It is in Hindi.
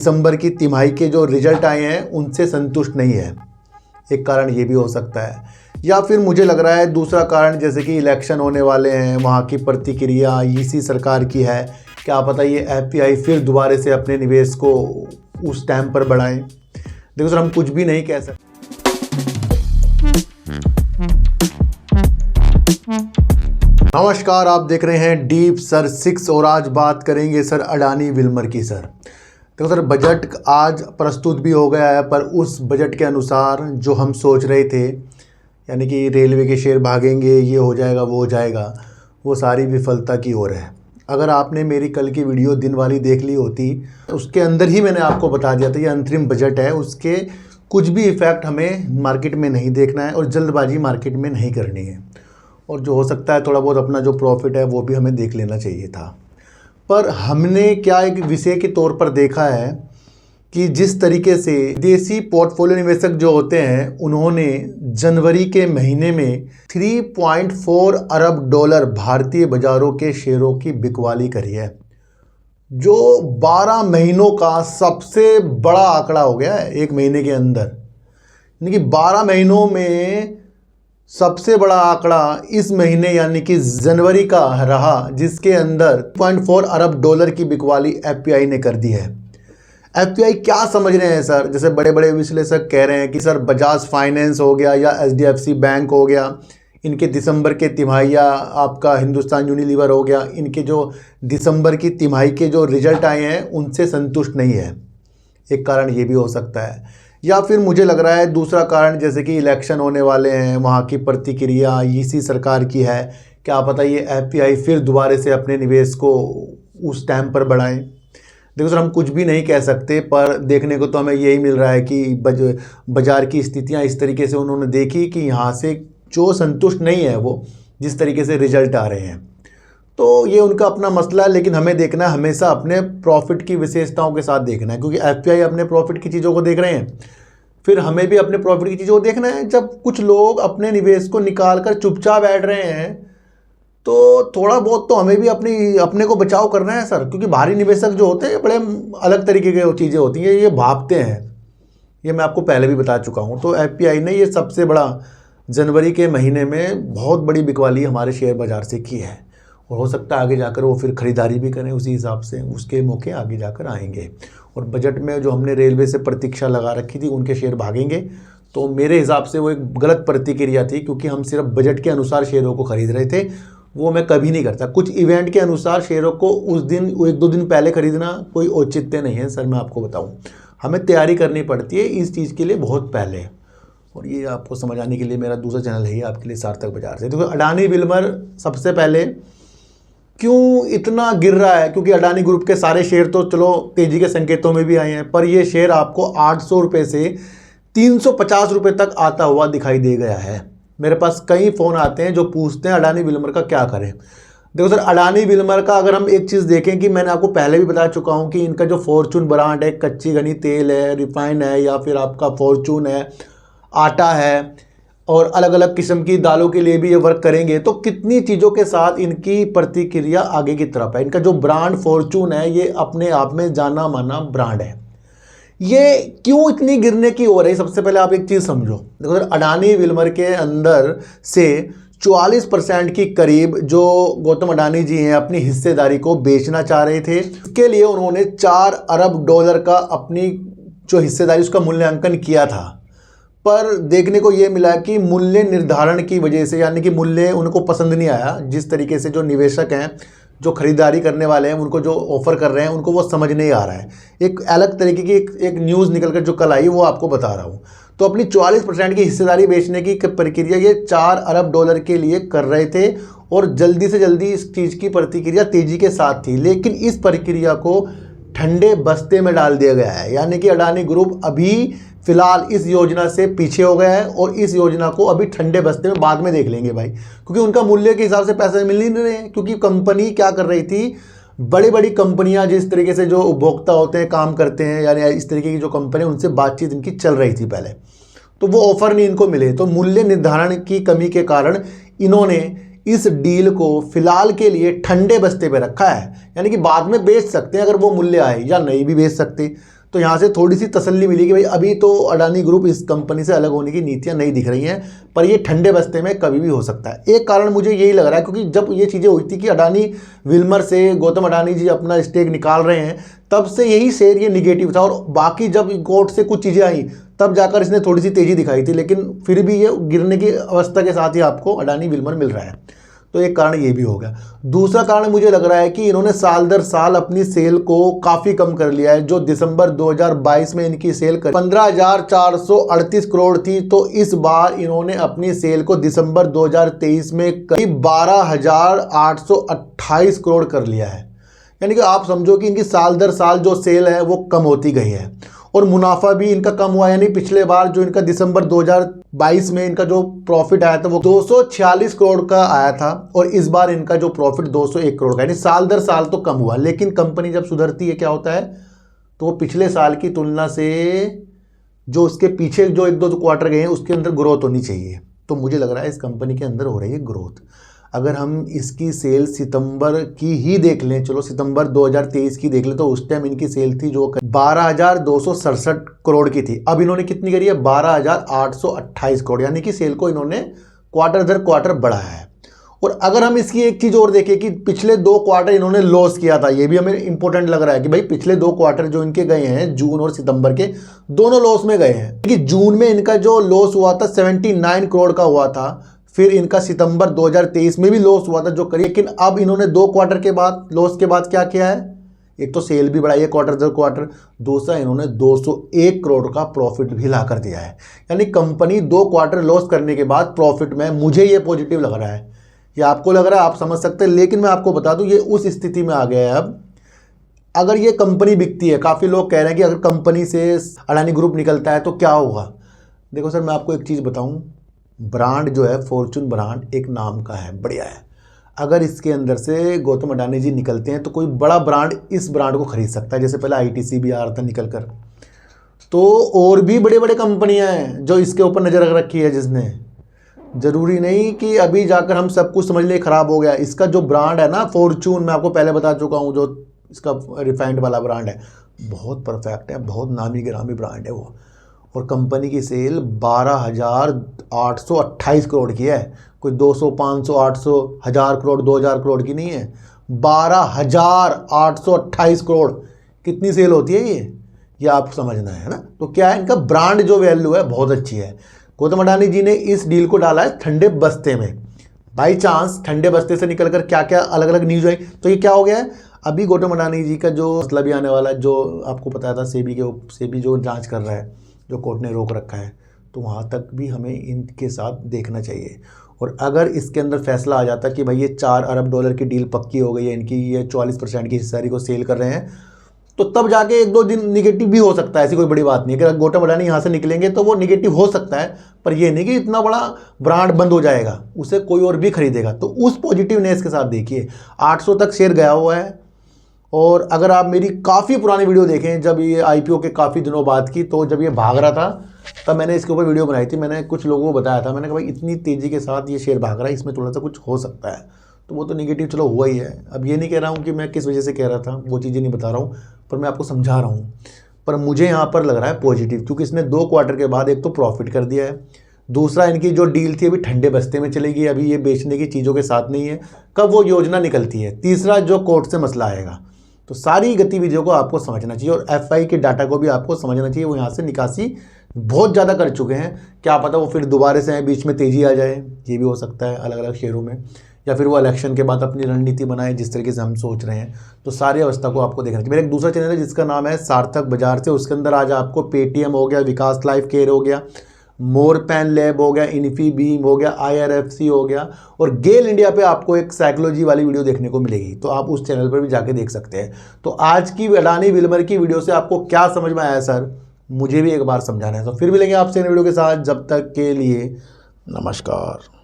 दिसंबर की तिमाही के जो रिजल्ट आए हैं उनसे संतुष्ट नहीं है। एक कारण ये भी हो सकता है, या फिर मुझे लग रहा है दूसरा कारण जैसे कि इलेक्शन होने वाले हैं, वहाँ की प्रतिक्रिया इसी सरकार की है। क्या पता ये एफपीआई फिर दोबारा से अपने निवेश को उस टाइम पर बढ़ाएं। देखो सर, हम कुछ भी नहीं कह सकते। नमस्कार, आप देख रहे हैं डीप सर 6 और आज बात करेंगे सर अडानी विल्मर की। सर देखो सर, बजट आज प्रस्तुत भी हो गया है, पर उस बजट के अनुसार जो हम सोच रहे थे, यानी कि रेलवे के शेयर भागेंगे, ये हो जाएगा वो हो जाएगा, वो सारी विफलता की ओर है। अगर आपने मेरी कल की वीडियो दिन वाली देख ली होती, उसके अंदर ही मैंने आपको बता दिया था ये अंतरिम बजट है, उसके कुछ भी इफ़ेक्ट हमें मार्केट में नहीं देखना है और जल्दबाजी मार्केट में नहीं करनी है। और जो हो सकता है थोड़ा बहुत अपना जो प्रॉफिट है वो भी हमें देख लेना चाहिए था। पर हमने क्या एक विषय के तौर पर देखा है कि जिस तरीके से देसी पोर्टफोलियो निवेशक जो होते हैं उन्होंने जनवरी के महीने में 3.4 अरब डॉलर भारतीय बाजारों के शेयरों की बिकवाली करी है, जो 12 महीनों का सबसे बड़ा आंकड़ा हो गया है एक महीने के अंदर। यानी कि 12 महीनों में सबसे बड़ा आंकड़ा इस महीने यानी कि जनवरी का रहा, जिसके अंदर 0.4 अरब डॉलर की बिकवाली एफपीआई ने कर दी है। एफपीआई क्या समझ रहे हैं सर? जैसे बड़े बड़े विश्लेषक कह रहे हैं कि सर बजाज फाइनेंस हो गया या एचडीएफसी बैंक हो गया, इनके दिसंबर के तिमाही, या आपका हिंदुस्तान यूनिलीवर हो गया, इनके जो दिसंबर की तिमाही के जो रिजल्ट आए हैं उनसे संतुष्ट नहीं है। एक कारण ये भी हो सकता है, या फिर मुझे लग रहा है दूसरा कारण जैसे कि इलेक्शन होने वाले हैं, वहाँ की प्रतिक्रिया इसी सरकार की है। क्या पता ये एफपीआई फिर दोबारा से अपने निवेश को उस टाइम पर बढ़ाएं। देखो सर, हम कुछ भी नहीं कह सकते, पर देखने को तो हमें यही मिल रहा है कि बाजार की स्थितियाँ इस तरीके से उन्होंने देखी कि यहाँ से जो संतुष्ट नहीं है वो जिस तरीके से रिजल्ट आ रहे हैं, तो ये उनका अपना मसला है। लेकिन हमें देखना है हमेशा अपने प्रॉफिट की विशेषताओं के साथ देखना है, क्योंकि एफपीआई अपने प्रॉफिट की चीज़ों को देख रहे हैं, फिर हमें भी अपने प्रॉफिट की चीज़ों को देखना है। जब कुछ लोग अपने निवेश को निकाल कर चुपचाप बैठ रहे हैं तो थोड़ा बहुत तो हमें भी अपने को बचाव करना है सर, क्योंकि बाहरी निवेशक जो होते हैं बड़े अलग तरीके की चीज़ें होती हैं, ये भागते हैं। ये मैं आपको पहले भी बता चुका हूँ। तो एफपीआई ने ये सबसे बड़ा जनवरी के महीने में बहुत बड़ी बिकवाली हमारे शेयर बाज़ार से की है, और हो सकता है आगे जाकर वो फिर ख़रीदारी भी करें, उसी हिसाब से उसके मौके आगे जाकर आएंगे। और बजट में जो हमने रेलवे से प्रतीक्षा लगा रखी थी उनके शेयर भागेंगे, तो मेरे हिसाब से वो एक गलत प्रतिक्रिया थी, क्योंकि हम सिर्फ बजट के अनुसार शेयरों को ख़रीद रहे थे। वो मैं कभी नहीं करता। कुछ इवेंट के अनुसार शेयरों को उस दिन 1-2 दिन पहले खरीदना कोई औचित्य नहीं है सर। मैं आपको बताऊँ, हमें तैयारी करनी पड़ती है इस चीज़ के लिए बहुत पहले, और ये आपको समझाने के लिए मेरा दूसरा चैनल है आपके लिए सार्थक बाजार से। देखो अडानी विल्मर सबसे पहले क्यों इतना गिर रहा है, क्योंकि अडानी ग्रुप के सारे शेयर तो चलो तेजी के संकेतों में भी आए हैं, पर ये शेयर आपको 800 रुपये से 350 रुपये तक आता हुआ दिखाई दे गया है। मेरे पास कई फ़ोन आते हैं जो पूछते हैं अडानी विल्मर का क्या करें। देखो सर, अडानी विल्मर का अगर हम एक चीज़ देखें कि मैंने आपको पहले भी बता चुका हूँ कि इनका जो फॉर्चून ब्रांड है, कच्ची घनी तेल है, रिफाइंड है, या फिर आपका फॉर्चून है, आटा है, और अलग अलग किस्म की दालों के लिए भी ये वर्क करेंगे, तो कितनी चीज़ों के साथ इनकी प्रतिक्रिया आगे की तरफ है। इनका जो ब्रांड फॉर्चून है ये अपने आप में जाना माना ब्रांड है। ये क्यों इतनी गिरने की ओर है, सबसे पहले आप एक चीज़ समझो। देखो सर, अडानी विल्मर के अंदर से 44% की करीब जो गौतम अडानी जी हैं अपनी हिस्सेदारी को बेचना चाह रहे थे। इसके लिए उन्होंने 4 अरब डॉलर का अपनी जो हिस्सेदारी उसका मूल्यांकन किया था, पर देखने को ये मिला कि मूल्य निर्धारण की वजह से, यानी कि मूल्य उनको पसंद नहीं आया। जिस तरीके से जो निवेशक हैं, जो खरीदारी करने वाले हैं, उनको जो ऑफ़र कर रहे हैं उनको वो समझ नहीं आ रहा है। एक अलग तरीके की एक न्यूज़ निकल कर जो कल आई वो आपको बता रहा हूँ। तो अपनी 44% की हिस्सेदारी बेचने की प्रक्रिया ये 4 अरब डॉलर के लिए कर रहे थे, और जल्दी से जल्दी इस चीज़ की प्रतिक्रिया तेज़ी के साथ थी। लेकिन इस प्रक्रिया को ठंडे बस्ते में डाल दिया गया है, यानी कि अडानी ग्रुप अभी फिलहाल इस योजना से पीछे हो गया है, और इस योजना को अभी ठंडे बस्ते में बाद में देख लेंगे भाई, क्योंकि उनका मूल्य के हिसाब से पैसे मिल नहीं रहे हैं। क्योंकि कंपनी क्या कर रही थी, बड़ी बड़ी कंपनियां जिस तरीके से जो उपभोक्ता होते हैं, काम करते हैं, यानी इस तरीके की जो कंपनी उनसे बातचीत इनकी चल रही थी पहले, तो वो ऑफर नहीं इनको मिले। तो मूल्य निर्धारण की कमी के कारण इन्होंने इस डील को फिलहाल के लिए ठंडे बस्ते पे रखा है, यानी कि बाद में बेच सकते हैं अगर वो मूल्य आए, या नहीं भी बेच सकते। तो यहाँ से थोड़ी सी तसल्ली मिली कि भाई अभी तो अडानी ग्रुप इस कंपनी से अलग होने की नीतियाँ नहीं दिख रही हैं, पर ये ठंडे बस्ते में कभी भी हो सकता है। एक कारण मुझे यही लग रहा है, क्योंकि जब ये चीज़ें हुई थी कि अडानी विल्मर से गौतम अडानी जी अपना स्टेक निकाल रहे हैं, तब से यही शेयर ये निगेटिव था, और बाकी जब कोर्ट से कुछ चीज़ें आई तब जाकर इसने थोड़ी सी तेज़ी दिखाई थी, लेकिन फिर भी ये गिरने की अवस्था के साथ ही आपको अडानी विल्मर मिल रहा है। तो एक कारण ये भी हो गया। दूसरा कारण मुझे लग रहा है कि इन्होंने साल दर साल अपनी सेल को काफ़ी कम कर लिया है। जो दिसंबर 2022 में इनकी सेल 15,438 करोड़ थी, तो इस बार इन्होंने अपनी सेल को दिसंबर 2023 में करीब 12,828 करोड़ कर लिया है। यानी कि आप समझो कि इनकी साल दर साल जो सेल है वो कम होती गई है, और मुनाफा भी इनका कम हुआ। यानी पिछले बार जो इनका दिसंबर 2022 में इनका जो प्रॉफिट आया था वो 246 करोड़ का आया था, और इस बार इनका जो प्रॉफिट 201 करोड़ का, यानी साल दर साल तो कम हुआ। लेकिन कंपनी जब सुधरती है क्या होता है, तो वो पिछले साल की तुलना से जो उसके पीछे जो 1-2 क्वार्टर गए हैं उसके अंदर ग्रोथ होनी चाहिए। तो मुझे लग रहा है इस कंपनी के अंदर हो रही है ग्रोथ। अगर हम इसकी सेल सितंबर की ही देख लें, चलो सितंबर 2023 की देख लें, तो उस टाइम इनकी सेल थी जो 12,267 करोड़ की थी। अब इन्होंने कितनी करी है, 12,828 करोड़, यानी कि सेल को इन्होंने क्वार्टर दर क्वार्टर बढ़ाया है। और अगर हम इसकी एक चीज़ और देखें कि पिछले 2 क्वार्टर इन्होंने लॉस किया था, ये भी हमें इंपॉर्टेंट लग रहा है कि भाई पिछले 2 क्वार्टर जो इनके गए हैं, जून और सितंबर के, दोनों लॉस में गए हैं। कि जून में इनका जो लॉस हुआ था 79 करोड़ का हुआ था, फिर इनका सितंबर 2023 में भी लॉस हुआ था जो करिए। लेकिन अब इन्होंने 2 क्वार्टर के बाद लॉस के बाद क्या किया है, एक तो सेल भी बढ़ाई है क्वार्टर दर क्वार्टर, दूसरा इन्होंने 201 करोड़ का प्रॉफिट भी ला कर दिया है। यानी कंपनी 2 क्वार्टर लॉस करने के बाद प्रॉफिट में, मुझे ये पॉजिटिव लग रहा है। ये आपको लग रहा है, आप समझ सकते हैं, लेकिन मैं आपको बता दूं ये उस स्थिति में आ गया है अब। अगर ये कंपनी बिकती है, काफ़ी लोग कह रहे हैं कि अगर कंपनी से अडानी ग्रुप निकलता है तो क्या होगा। देखो सर, मैं आपको एक चीज़ बताऊं, ब्रांड जो है फॉर्चून ब्रांड एक नाम का है, बढ़िया है। अगर इसके अंदर से गौतम अडानी जी निकलते हैं तो कोई बड़ा ब्रांड इस ब्रांड को खरीद सकता है। जैसे पहले आईटीसी भी आ रहा था निकल कर, तो और भी बड़े बड़े कंपनियां हैं जो इसके ऊपर नज़र रख रखी है जिसने। ज़रूरी नहीं कि अभी जाकर हम सब कुछ समझ ले ख़राब हो गया। इसका जो ब्रांड है ना फॉर्चून, मैं आपको पहले बता चुका हूँ, जो इसका रिफाइंड वाला ब्रांड है, बहुत परफेक्ट है, बहुत नामी गिरामी ब्रांड है वो। और कंपनी की सेल 12,828 करोड़ की है, कोई 200, 500, 800, 1000 करोड़, 2000 करोड़ की नहीं है, 12,828 करोड़ कितनी सेल होती है ये आप समझना है ना। तो क्या है, इनका ब्रांड जो वैल्यू है बहुत अच्छी है। गौतम अडानी जी ने इस डील को डाला है ठंडे बस्ते में। बाई चांस ठंडे बस्ते से निकलकर क्या क्या अलग अलग न्यूज आई, तो ये क्या हो गया है, अभी गौतम अडानी जी का जो मसला भी आने वाला है, जो आपको पता था सेबी जो जांच कर रहा है, जो कोर्ट ने रोक रखा है, तो वहाँ तक भी हमें इनके साथ देखना चाहिए। और अगर इसके अंदर फैसला आ जाता कि भाई ये 4 अरब डॉलर की डील पक्की हो गई है, इनकी ये 44% की हिस्सेदारी को सेल कर रहे हैं, तो तब जाके 1-2 दिन निगेटिव भी हो सकता है। ऐसी कोई बड़ी बात नहीं है। अगर गौतम अडानी यहाँ से निकलेंगे तो वो निगेटिव हो सकता है, पर ये नहीं कि इतना बड़ा ब्रांड बंद हो जाएगा, उसे कोई और भी खरीदेगा। तो उस पॉजिटिवनेस के साथ देखिए 800 तक शेयर गया हुआ है। और अगर आप मेरी काफ़ी पुरानी वीडियो देखें, जब ये आईपीओ के काफ़ी दिनों बाद की, तो जब ये भाग रहा था तब मैंने इसके ऊपर वीडियो बनाई थी। मैंने कुछ लोगों को बताया था, मैंने कहा भाई इतनी तेज़ी के साथ ये शेयर भाग रहा है, इसमें थोड़ा सा कुछ हो सकता है। तो वो तो निगेटिव चलो हुआ ही है। अब ये नहीं कह रहा हूँ कि मैं किस वजह से कह रहा था, वो चीज़ें नहीं बता रहा हूँ, पर मैं आपको समझा रहा हूँ। पर मुझे यहाँ पर लग रहा है पॉजिटिव, क्योंकि इसने 2 क्वार्टर के बाद एक तो प्रॉफिट कर दिया है, दूसरा इनकी जो डील थी अभी ठंडे बस्ते में चलेगी, अभी ये बेचने की चीज़ों के साथ नहीं है, कब वो योजना निकलती है, तीसरा जो कोर्ट से मसला आएगा। तो सारी गतिविधियों को आपको समझना चाहिए, और एफआई के डाटा को भी आपको समझना चाहिए। वो यहाँ से निकासी बहुत ज़्यादा कर चुके हैं, क्या पता वो फिर दोबारा से बीच में तेज़ी आ जाए, ये भी हो सकता है अलग अलग शेयरों में, या फिर वो इलेक्शन के बाद अपनी रणनीति बनाए जिस तरीके से हम सोच रहे हैं। तो सारी अवस्था को आपको देखना चाहिए। मेरा एक दूसरा चैनल है जिसका नाम है सार्थक बाजार से, उसके अंदर आज आपको पेटीएम हो गया, विकास लाइफ केयर हो गया, मोरपैन लैब हो गया, इन्फी बीम हो गया, IRFC हो गया, और गेल इंडिया पे आपको एक साइकोलॉजी वाली वीडियो देखने को मिलेगी, तो आप उस चैनल पर भी जाके देख सकते हैं। तो आज की अडानी विल्मर की वीडियो से आपको क्या समझ में आया सर, मुझे भी एक बार समझाना है। तो फिर मिलेंगे आपसे इन वीडियो के साथ, जब तक के लिए नमस्कार।